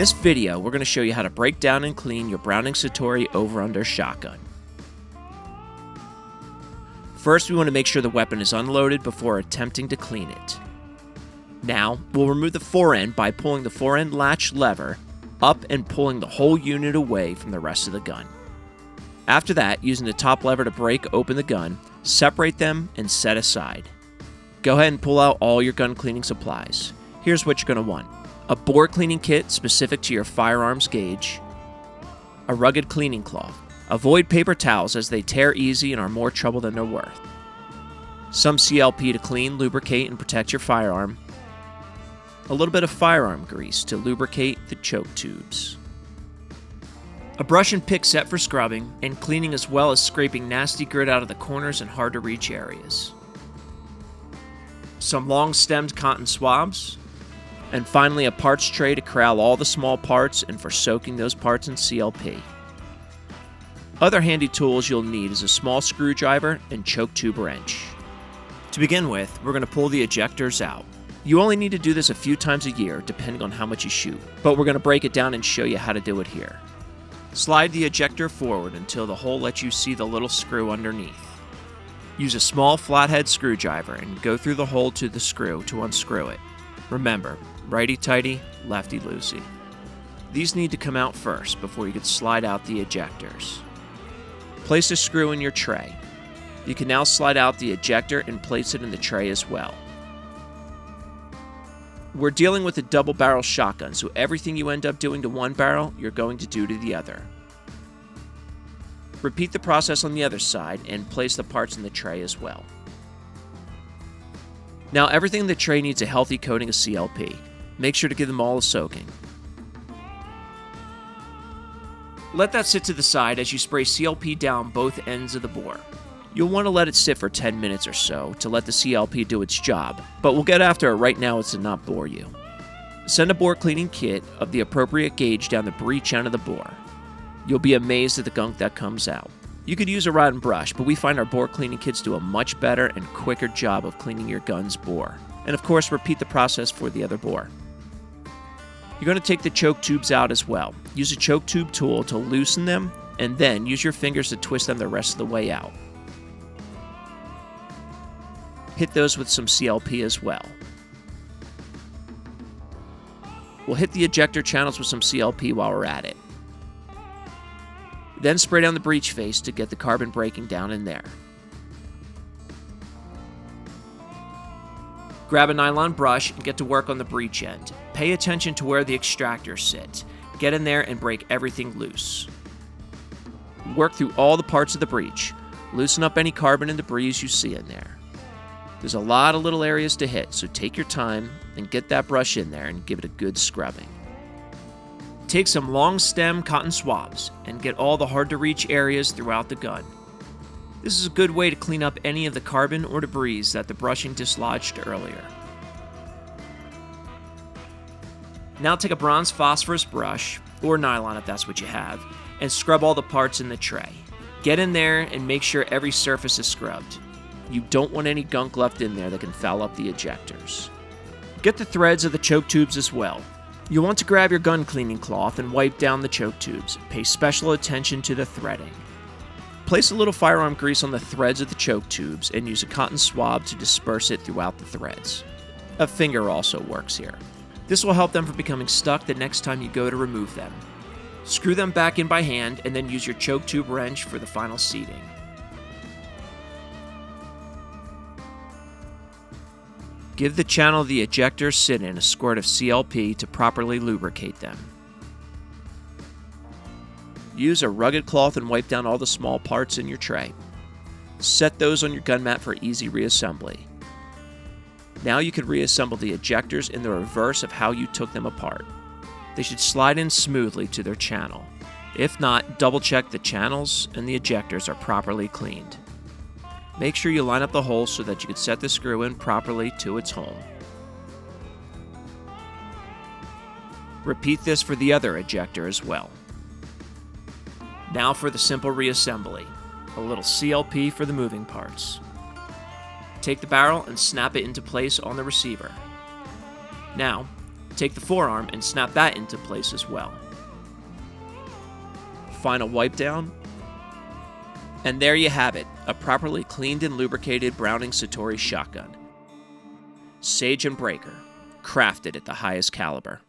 this video, we're going to show you how to break down and clean your Browning Citori over-under shotgun. First, we want to make sure the weapon is unloaded before attempting to clean it. Now, we'll remove the forend by pulling the forend latch lever up and pulling the whole unit away from the rest of the gun. After that, using the top lever to break open the gun, separate them and set aside. Go ahead and pull out all your gun cleaning supplies. Here's what you're going to want: a bore cleaning kit specific to your firearm's gauge, a rugged cleaning cloth. Avoid paper towels as they tear easy and are more trouble than they're worth. Some CLP to clean, lubricate, and protect your firearm. A little bit of firearm grease to lubricate the choke tubes. A brush and pick set for scrubbing and cleaning, as well as scraping nasty grit out of the corners and hard to reach areas. Some long stemmed cotton swabs. And finally, a parts tray to corral all the small parts and for soaking those parts in CLP. Other handy tools you'll need is a small screwdriver and choke tube wrench. To begin with, we're going to pull the ejectors out. You only need to do this a few times a year, depending on how much you shoot, but we're going to break it down and show you how to do it here. Slide the ejector forward until the hole lets you see the little screw underneath. Use a small flathead screwdriver and go through the hole to the screw to unscrew it. Remember, righty-tighty, lefty-loosey. These need to come out first before you can slide out the ejectors. Place the screw in your tray. You can now slide out the ejector and place it in the tray as well. We're dealing with a double-barrel shotgun, so everything you end up doing to one barrel, you're going to do to the other. Repeat the process on the other side and place the parts in the tray as well. Now, everything in the tray needs a healthy coating of CLP. Make sure to give them all a soaking. Let that sit to the side as you spray CLP down both ends of the bore. You'll want to let it sit for 10 minutes or so to let the CLP do its job, but we'll get after it right now to not bore you. Send a bore cleaning kit of the appropriate gauge down the breech end of the bore. You'll be amazed at the gunk that comes out. You could use a rod and brush, but we find our bore cleaning kits do a much better and quicker job of cleaning your gun's bore. And of course, repeat the process for the other bore. You're going to take the choke tubes out as well. Use a choke tube tool to loosen them, and then use your fingers to twist them the rest of the way out. Hit those with some CLP as well. We'll hit the ejector channels with some CLP while we're at it. Then spray down the breech face to get the carbon breaking down in there. Grab a nylon brush and get to work on the breech end. Pay attention to where the extractors sit. Get in there and break everything loose. Work through all the parts of the breech. Loosen up any carbon and debris you see in there. There's a lot of little areas to hit, so take your time and get that brush in there and give it a good scrubbing. Take some long stem cotton swabs and get all the hard to reach areas throughout the gun. This is a good way to clean up any of the carbon or debris that the brushing dislodged earlier. Now take a bronze phosphorus brush, or nylon if that's what you have, and scrub all the parts in the tray. Get in there and make sure every surface is scrubbed. You don't want any gunk left in there that can foul up the ejectors. Get the threads of the choke tubes as well. You'll want to grab your gun cleaning cloth and wipe down the choke tubes. Pay special attention to the threading. Place a little firearm grease on the threads of the choke tubes and use a cotton swab to disperse it throughout the threads. A finger also works here. This will help them from becoming stuck the next time you go to remove them. Screw them back in by hand and then use your choke tube wrench for the final seating. Give the channel the ejectors sit in a squirt of CLP to properly lubricate them. Use a rugged cloth and wipe down all the small parts in your tray. Set those on your gun mat for easy reassembly. Now you can reassemble the ejectors in the reverse of how you took them apart. They should slide in smoothly to their channel. If not, double check the channels and the ejectors are properly cleaned. Make sure you line up the holes so that you can set the screw in properly to its home. Repeat this for the other ejector as well. Now for the simple reassembly. A little CLP for the moving parts. Take the barrel and snap it into place on the receiver. Now, Take the forearm and snap that into place as well. Final wipe down. And there you have it, a properly cleaned and lubricated Browning Citori shotgun. Sage and Breaker, crafted at the highest caliber.